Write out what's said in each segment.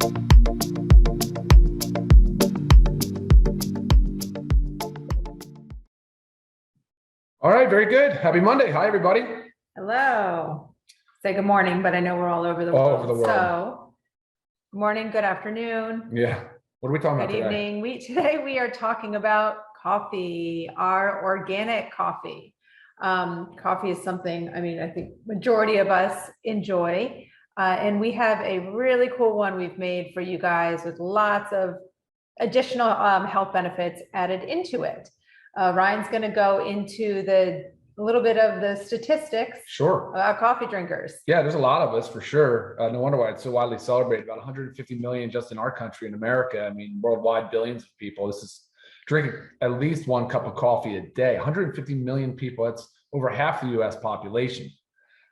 All right, very good. Happy Monday. Hi, everybody. Hello. Say good morning, but I know we're all over the world. All over the world. So, good morning, good afternoon. Yeah. What are we talking about today? Good evening. Today we are talking about coffee, our organic coffee. Coffee is something, I think majority of us enjoy. And we have a really cool one we've made for you guys with lots of additional health benefits added into it. Ryan's going to go into a little bit of the statistics. Sure. About coffee drinkers. Yeah, there's a lot of us for sure. No wonder why it's so widely celebrated. About 150 million just in our country, in America. I mean, worldwide, billions of people. This is drinking at least 1 cup of coffee a day. 150 million people. That's over half the U.S. population.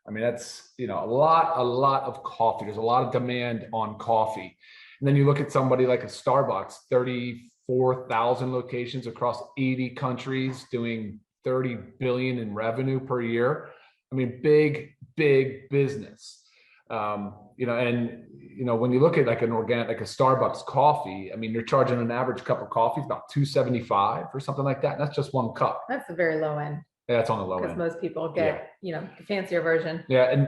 I mean, that's, a lot of coffee. There's a lot of demand on coffee. And then you look at somebody like a Starbucks, 34,000 locations across 80 countries, doing 30 billion in revenue per year. I mean, big business. And when you look at like an organic, like a Starbucks coffee, I mean, you're charging an average cup of coffee about $2.75 or something like that. And that's just 1 cup. That's the very low end. Yeah, that's on the low end. Because most people get, the fancier version. Yeah. And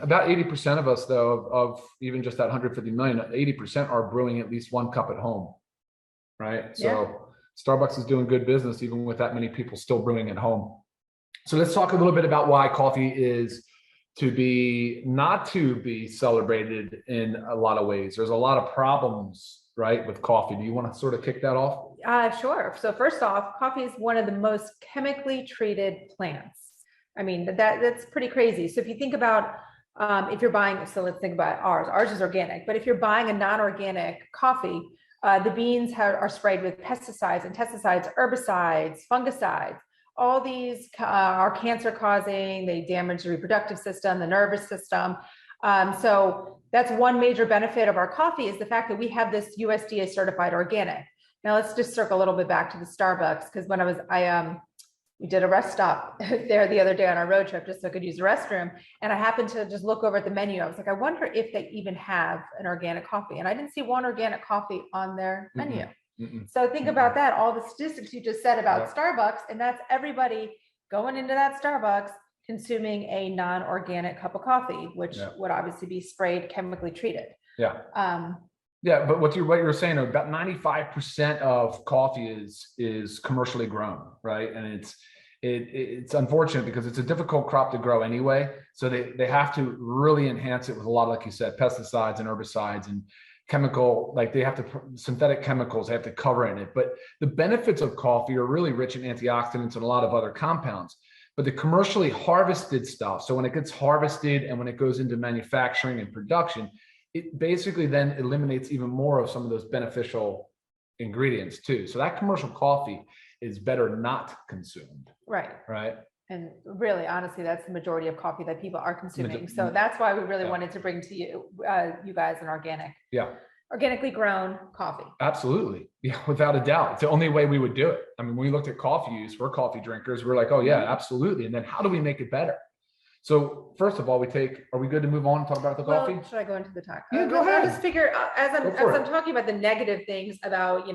about 80% of us, though, of even just that 150 million, 80% are brewing at least 1 cup at home. Right. So Starbucks is doing good business, even with that many people still brewing at home. So let's talk a little bit about why coffee is not to be celebrated in a lot of ways. There's a lot of problems, right, with coffee. Do you want to sort of kick that off? Sure. So first off, coffee is one of the most chemically treated plants. I mean, that's pretty crazy. So if you think about if you're buying, so let's think about ours is organic, but if you're buying a non-organic coffee, the beans are sprayed with pesticides, insecticides, herbicides, fungicides. All these are cancer causing. They damage the reproductive system, the nervous system. So that's one major benefit of our coffee is the fact that we have this USDA certified organic. Now let's just circle a little bit back to the Starbucks, because when we did a rest stop there the other day on our road trip just so I could use the restroom. And I happened to just look over at the menu. I was like, I wonder if they even have an organic coffee. And I didn't see one organic coffee on their menu. So think about that, all the statistics you just said about Starbucks, and that's everybody going into that Starbucks consuming a non-organic cup of coffee, which would obviously be sprayed, chemically treated. Yeah, but what you're saying, about 95% of coffee is commercially grown, right? And it's unfortunate because it's a difficult crop to grow anyway. So they have to really enhance it with a lot, like you said, pesticides and herbicides and chemical, like they have to synthetic chemicals, they have to cover in it. But the benefits of coffee are really rich in antioxidants and a lot of other compounds. But the commercially harvested stuff, so when it gets harvested and when it goes into manufacturing and production, it basically then eliminates even more of some of those beneficial ingredients too. So that commercial coffee is better not consumed. Right. And really, honestly, that's the majority of coffee that people are consuming. So that's why we really wanted to bring to you, you guys, an organically grown coffee. Absolutely. Yeah, without a doubt. It's the only way we would do it. I mean, when we looked at coffee use, we're coffee drinkers. We're like, oh yeah, absolutely. And then how do we make it better? So first of all, are we good to move on and talk about the coffee? Should I go into the talk? Yeah, go ahead. I just figure as I'm talking about the negative things about,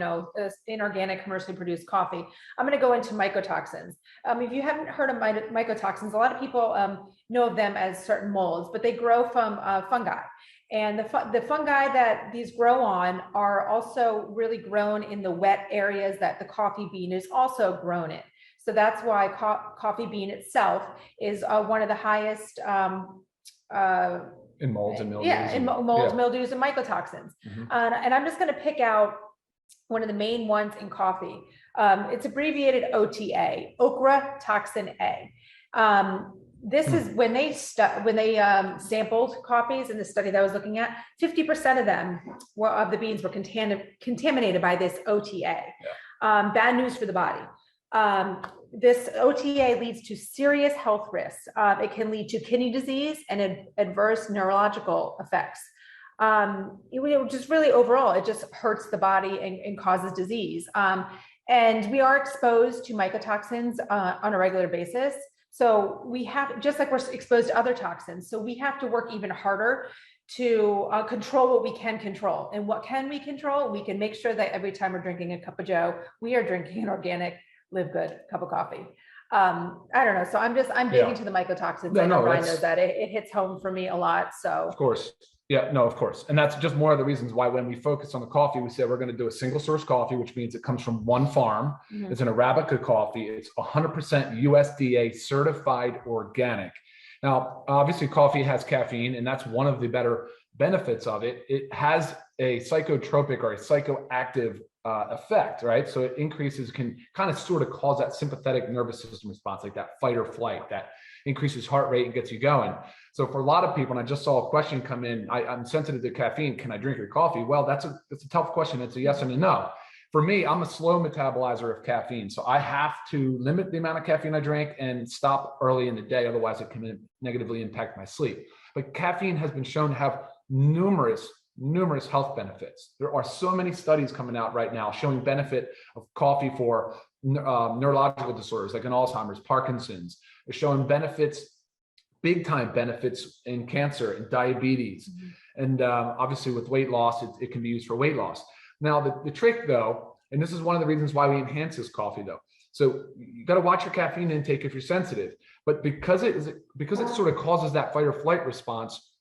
inorganic commercially produced coffee, I'm going to go into mycotoxins. If you haven't heard of mycotoxins, a lot of people know of them as certain molds, but they grow from fungi. And the fungi that these grow on are also really grown in the wet areas that the coffee bean is also grown in. So that's why coffee bean itself is one of the highest in molds and mildews. Yeah, in molds, mildews, and mycotoxins. And I'm just going to pick out one of the main ones in coffee. It's abbreviated OTA, okra toxin A. This is when they sampled coffees in the study that I was looking at, 50% of them of the beans were contaminated by this OTA. Bad news for the body. This OTA leads to serious health risks. It can lead to kidney disease and adverse neurological effects. Just really overall, it just hurts the body and causes disease. And we are exposed to mycotoxins on a regular basis. So we have, just like we're exposed to other toxins, so we have to work even harder to control what we can control. And what can we control? We can make sure that every time we're drinking a cup of joe, we are drinking an organic, live good cup of coffee. I don't know. So I'm big into the mycotoxins. I know Brian knows that it hits home for me a lot. So of course. Yeah, no, of course. And that's just more of the reasons why when we focus on the coffee, we say we're going to do a single source coffee, which means it comes from one farm. It's an Arabica coffee. It's 100% USDA certified organic. Now, obviously coffee has caffeine, and that's one of the better benefits of it. It has a psychotropic or a psychoactive effect, right? So it increases, can kind of sort of cause that sympathetic nervous system response, like that fight or flight, that increases heart rate and gets you going. So for a lot of people, and I just saw a question come in, I'm sensitive to caffeine, can I drink your coffee? Well, that's a tough question. It's a yes and a no. For me, I'm a slow metabolizer of caffeine. So I have to limit the amount of caffeine I drink and stop early in the day. Otherwise it can negatively impact my sleep. But caffeine has been shown to have numerous health benefits. There are so many studies coming out right now showing benefit of coffee for neurological disorders like in Alzheimer's, Parkinson's. They're showing benefits, big time benefits in cancer and diabetes. And obviously with weight loss, it can be used for weight loss. Now the trick though, and this is one of the reasons why we enhance this coffee though. So you got to watch your caffeine intake if you're sensitive, but because it sort of causes that fight or flight response,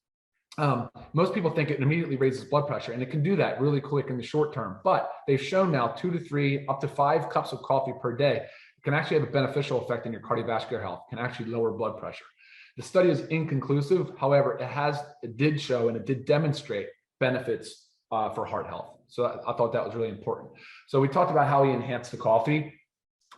most people think it immediately raises blood pressure, and it can do that really quick in the short term. But they've shown now 2 to 3, up to 5 cups of coffee per day can actually have a beneficial effect in your cardiovascular health, can actually lower blood pressure. The study is inconclusive. However, it did show and it did demonstrate benefits for heart health. So I thought that was really important. So we talked about how we enhance the coffee.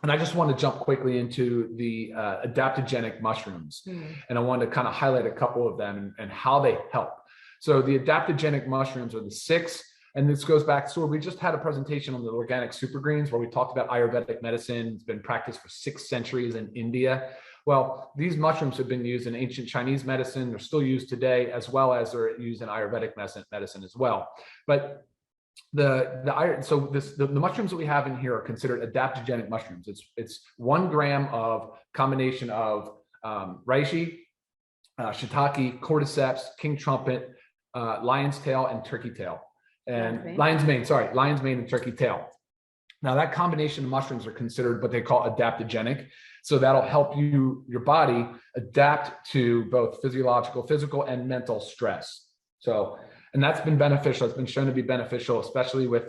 And I just want to jump quickly into the adaptogenic mushrooms. And I wanted to kind of highlight a couple of them and how they help. So the adaptogenic mushrooms are the 6, and this goes back, so we just had a presentation on the organic super greens where we talked about Ayurvedic medicine. It's been practiced for 6 centuries in India. Well, these mushrooms have been used in ancient Chinese medicine. They're still used today, as well as they're used in Ayurvedic medicine as well. But the mushrooms that we have in here are considered adaptogenic mushrooms. It's 1 gram of combination of reishi, shiitake, cordyceps, king trumpet, lion's tail, and turkey tail, and lion's mane and turkey tail. Now that combination of mushrooms are considered what they call adaptogenic. So that'll help your body adapt to both physical and mental stress. So, and that's been beneficial. It's been shown to be beneficial, especially with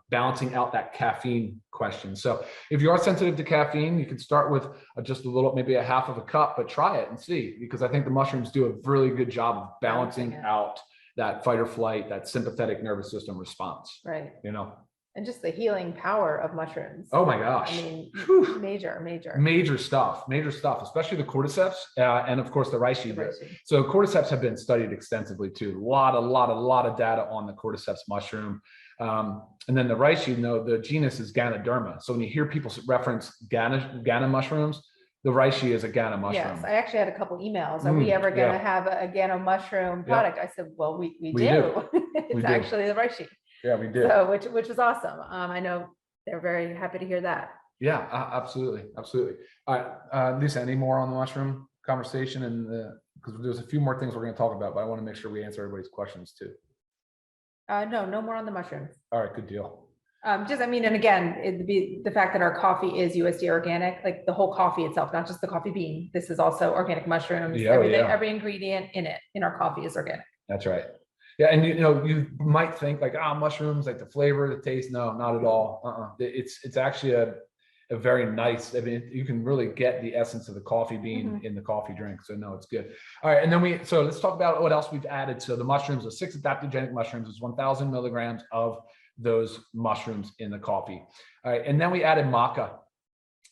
balancing out that caffeine question. So if you are sensitive to caffeine, you can start with just a little, maybe a half of a cup, but try it and see, because I think the mushrooms do a really good job of balancing out that fight or flight, that sympathetic nervous system response. Right. You know, and just the healing power of mushrooms. Oh my gosh. I mean, major stuff, especially the cordyceps and of course the reishi. So cordyceps have been studied extensively too. A lot of data on the cordyceps mushroom. And then the reishi, the genus is Ganoderma. So when you hear people reference Gana mushrooms, the reishi is a Gana mushroom. Yes, I actually had a couple emails. Are we ever going to have a Gana mushroom product? I said, well, we do. It's actually the reishi. Yeah, we did. So, which is awesome. I know they're very happy to hear that. Yeah, absolutely. All right, Lisa, any more on the mushroom conversation? And because there's a few more things we're going to talk about, but I want to make sure we answer everybody's questions too. No more on the mushrooms. All right, good deal. And again, it'd be the fact that our coffee is USDA organic, like the whole coffee itself, not just the coffee bean. This is also organic mushrooms. Every ingredient in our coffee is organic. That's right. Yeah, and you might think like, mushrooms, like the flavor, the taste. No, not at all. It's actually a very nice. I mean, you can really get the essence of the coffee bean in the coffee drink. So no, it's good. All right, and then let's talk about what else we've added. So the mushrooms, the 6 adaptogenic mushrooms, is 1,000 milligrams of those mushrooms in the coffee. All right, and then we added maca.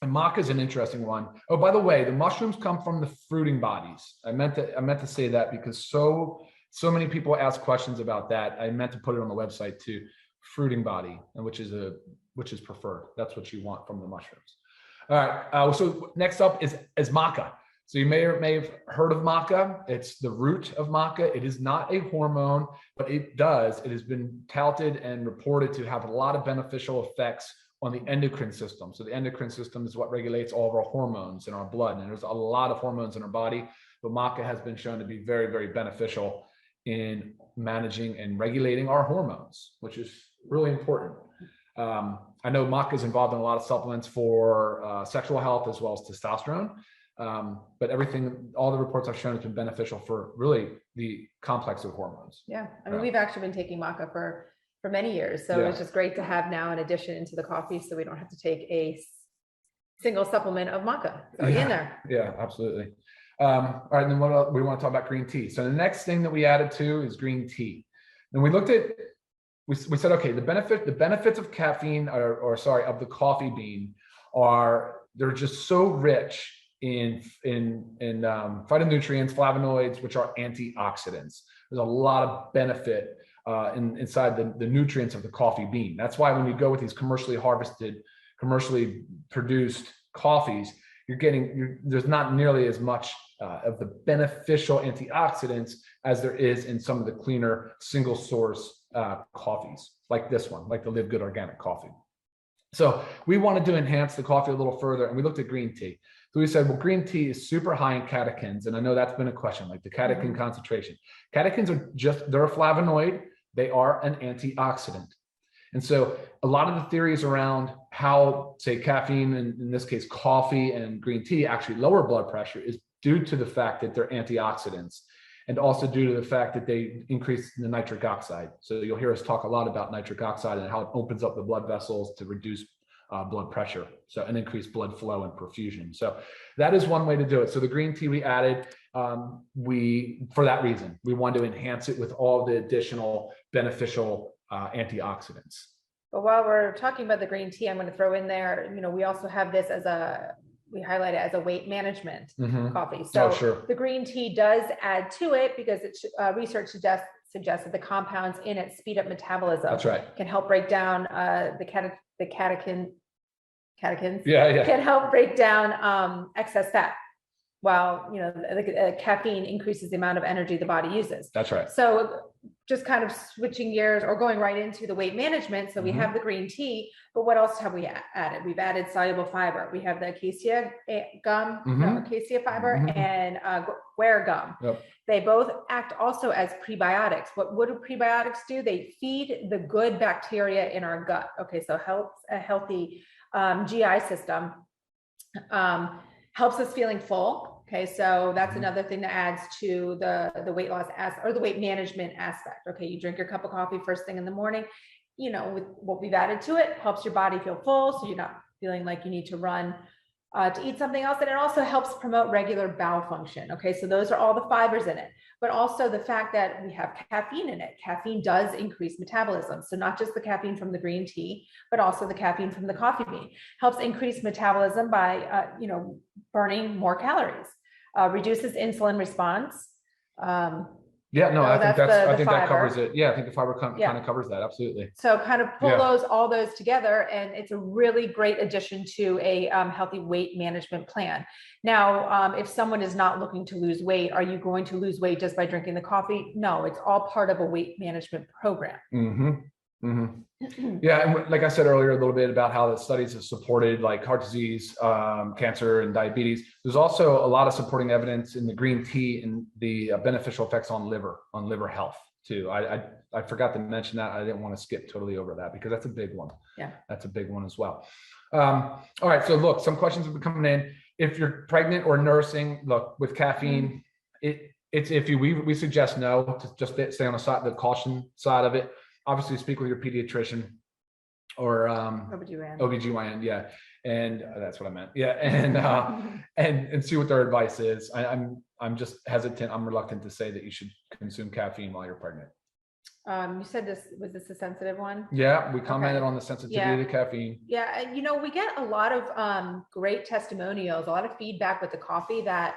And maca is an interesting one. Oh, by the way, the mushrooms come from the fruiting bodies. I meant to say that because so many people ask questions about that. I meant to put it on the website too. Fruiting body, and which is preferred. That's what you want from the mushrooms. All right. So next up is maca. So you may have heard of maca. It's the root of maca. It is not a hormone, but it has been touted and reported to have a lot of beneficial effects on the endocrine system. So the endocrine system is what regulates all of our hormones in our blood. And there's a lot of hormones in our body, but maca has been shown to be very, very beneficial in managing and regulating our hormones, which is really important. I know maca is involved in a lot of supplements for sexual health as well as testosterone. But all the reports I've shown has been beneficial for really the complex of hormones. Yeah. I mean, we've actually been taking maca for many years. So it's just great to have now an addition to the coffee so we don't have to take a single supplement of maca in there. Yeah, absolutely. All right. And then what we want to talk about green tea. So the next thing that we added to is green tea. And we looked at, we said, okay, the benefits of caffeine of the coffee bean they're just so rich in phytonutrients, flavonoids, which are antioxidants. There's a lot of benefit inside the nutrients of the coffee bean. That's why when you go with these commercially harvested, commercially produced coffees, there's not nearly as much of the beneficial antioxidants as there is in some of the cleaner single source coffees, like this one, like the LiveGood Organic coffee. So we wanted to enhance the coffee a little further, and we looked at green tea. So we said, well, green tea is super high in catechins, and I know that's been a question, like the catechin concentration. Catechins they're a flavonoid. They are an antioxidant. And so a lot of the theories around how, say, caffeine, and in this case, coffee and green tea actually lower blood pressure is due to the fact that they're antioxidants, and also due to the fact that they increase the nitric oxide. So you'll hear us talk a lot about nitric oxide and how it opens up the blood vessels to reduce blood pressure, and increase blood flow and perfusion. So that is one way to do it. So the green tea we added, for that reason, we wanted to enhance it with all the additional beneficial antioxidants. But while we're talking about the green tea, I'm going to throw in there, we also have this we highlight it as a weight management coffee. So the green tea does add to it because research suggests that the compounds in it speed up metabolism. That's right. Can help break down the catechins. Yeah. Can help break down excess fat. While the caffeine increases the amount of energy the body uses. That's right. So just kind of switching gears or going right into the weight management. So we have the green tea, but what else have we added? We've added soluble fiber. We have the acacia acacia fiber and guar gum. Yep. They both act also as prebiotics. What do prebiotics do? They feed the good bacteria in our gut. Okay, so helps a healthy GI system. Helps us feeling full. Okay, so that's another thing that adds to the weight loss or the weight management aspect. Okay, you drink your cup of coffee first thing in the morning. With what we've added to it, helps your body feel full, so you're not feeling like you need to run to eat something else. And it also helps promote regular bowel function. Okay, so those are all the fibers in it, but also the fact that we have caffeine in it. Caffeine does increase metabolism. So not just the caffeine from the green tea, but also the caffeine from the coffee bean helps increase metabolism by, burning more calories, reduces insulin response. I think that covers it. Yeah, I think the fiber kind of covers that. Absolutely. So kind of pull all those together, and it's a really great addition to a healthy weight management plan. Now, if someone is not looking to lose weight, are you going to lose weight just by drinking the coffee? No, it's all part of a weight management program. Yeah, and like I said earlier, a little bit about how the studies have supported like heart disease, cancer, and diabetes. There's also a lot of supporting evidence in the green tea and the beneficial effects on liver health too. I forgot to mention that. I didn't want to skip totally over that because that's a big one. Yeah, that's a big one as well. All right, so look, some questions have been coming in. If you're pregnant or nursing, look, with caffeine, it's iffy. We suggest no, to just stay on the caution side of it. Obviously, speak with your pediatrician or OBGYN, yeah, and that's what I meant, yeah, and see what their advice is. I'm just hesitant. I'm reluctant to say that you should consume caffeine while you're pregnant. You said was this a sensitive one? Yeah, we commented on the sensitivity to caffeine. Yeah, we get a lot of great testimonials, a lot of feedback with the coffee that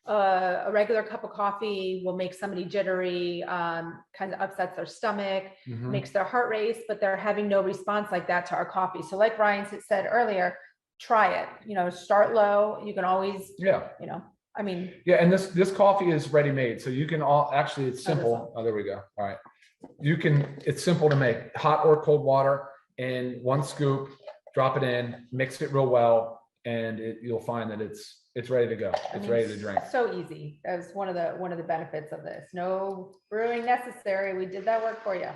a regular cup of coffee will make somebody jittery, kind of upsets their stomach, makes their heart race, but they're having no response like that to our coffee. So like Ryan said earlier, try it, start low. You can always, and this coffee is ready made. So you can actually, it's simple. Oh, there we go. All right. It's simple to make. Hot or cold water and 1 scoop, drop it in, mix it real well, and you'll find that it's ready to go. It's ready to drink. So easy. That was one of the benefits of this. No brewing necessary. We did that work for you.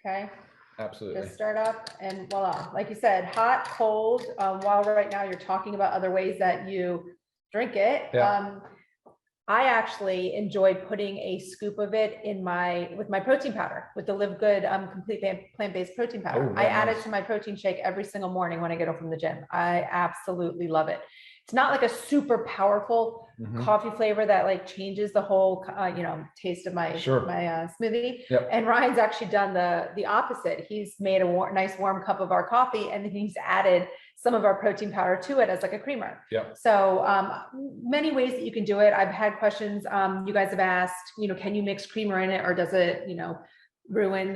Okay. Absolutely. Just start up and voila. Like you said, hot, cold. While right now you're talking about other ways that you drink it. Yeah. I actually enjoyed putting a scoop of it in with my protein powder, with the LiveGood complete plant-based protein powder. I add it to my protein shake every single morning when I get home from the gym. I absolutely love it. It's not like a super powerful coffee flavor that like changes the whole, taste of my smoothie. Yep. And Ryan's actually done the opposite. He's made a nice warm cup of our coffee, and then he's added some of our protein powder to it as like a creamer. Yep. So many ways that you can do it. I've had questions. You guys have asked, can you mix creamer in it, or does it, ruin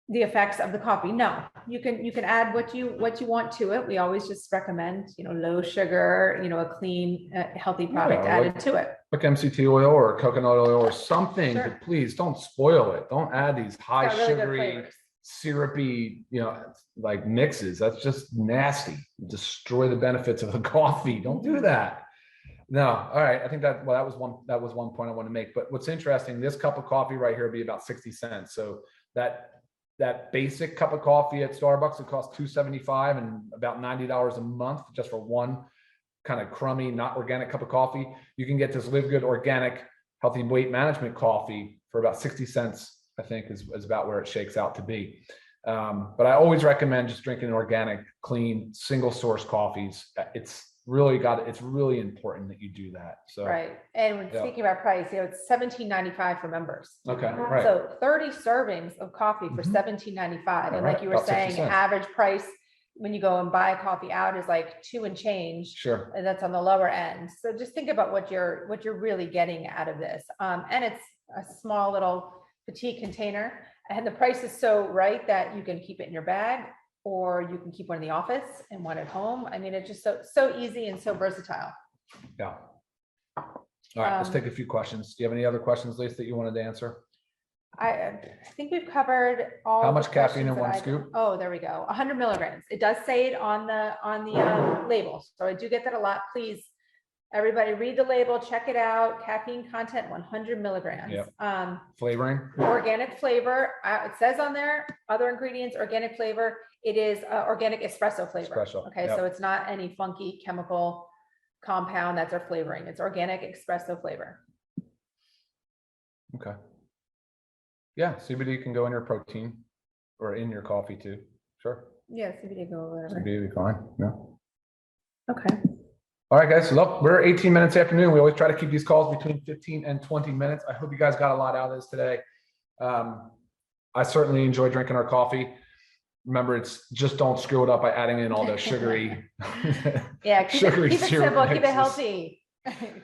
the effects of the coffee? No, you can add what you want to it. We always just recommend, low sugar, a clean, healthy product added to it. Like MCT oil or coconut oil or something, Sure. but please don't spoil it. Don't add these high Really sugary, syrupy, like mixes. That's just nasty. Destroy the benefits of the coffee. Don't do that. No. All right. I think that was one point I want to make. But what's interesting, this cup of coffee right here would be about 60 cents. So that basic cup of coffee at Starbucks, it costs $2.75 and about $90 a month just for one kind of crummy, not organic cup of coffee. You can get this LiveGood Organic Healthy Weight Management coffee for about 60 cents, I think is about where it shakes out to be. But I always recommend just drinking organic, clean, single source coffees. It's really important that you do that. So right. And when speaking about price, it's $17.95 for members. Okay. Right. So 30 servings of coffee for $17.95. And like you were saying, average price when you go and buy a coffee out is like $2 and change. Sure. And that's on the lower end. So just think about what you're really getting out of this. And it's a small little petite container, and the price is so right that you can keep it in your bag, or you can keep one in the office and one at home. I mean, it's just so easy and so versatile. Yeah. All right, let's take a few questions. Do you have any other questions, Lisa, that you wanted to answer? I think we've covered all. How much caffeine in one scoop? Oh, there we go. 100 milligrams. It does say it on the label. So I do get that a lot. Please, everybody read the label, check it out. Caffeine content, 100 milligrams. Yep. Flavoring? Organic flavor. It says on there, other ingredients, organic flavor. It is organic espresso flavor. Okay, yep. So it's not any funky chemical compound that's our flavoring. It's organic espresso flavor. Okay. Yeah, CBD can go in your protein or in your coffee too. Sure. Yeah, CBD go whatever. CBD would be fine. Yeah. Okay. All right, guys. So look, we're 18 minutes afternoon. We always try to keep these calls between 15 and 20 minutes. I hope you guys got a lot out of this today. I certainly enjoy drinking our coffee. Remember, it's just don't screw it up by adding in all the sugary. Yeah, keep it simple, mixes. Keep it healthy,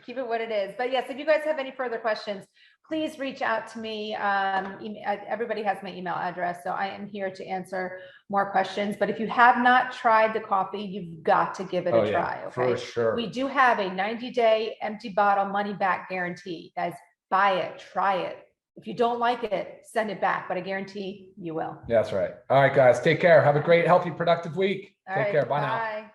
keep it what it is. But yes, if you guys have any further questions, please reach out to me. Everybody has my email address, so I am here to answer more questions. But if you have not tried the coffee, you've got to give it a try. Okay, for sure. We do have a 90-day empty bottle money back guarantee. Guys, buy it, try it. If you don't like it, send it back, but I guarantee you will. That's right. All right, guys, take care. Have a great, healthy, productive week. All take right, care. Bye now. Bye.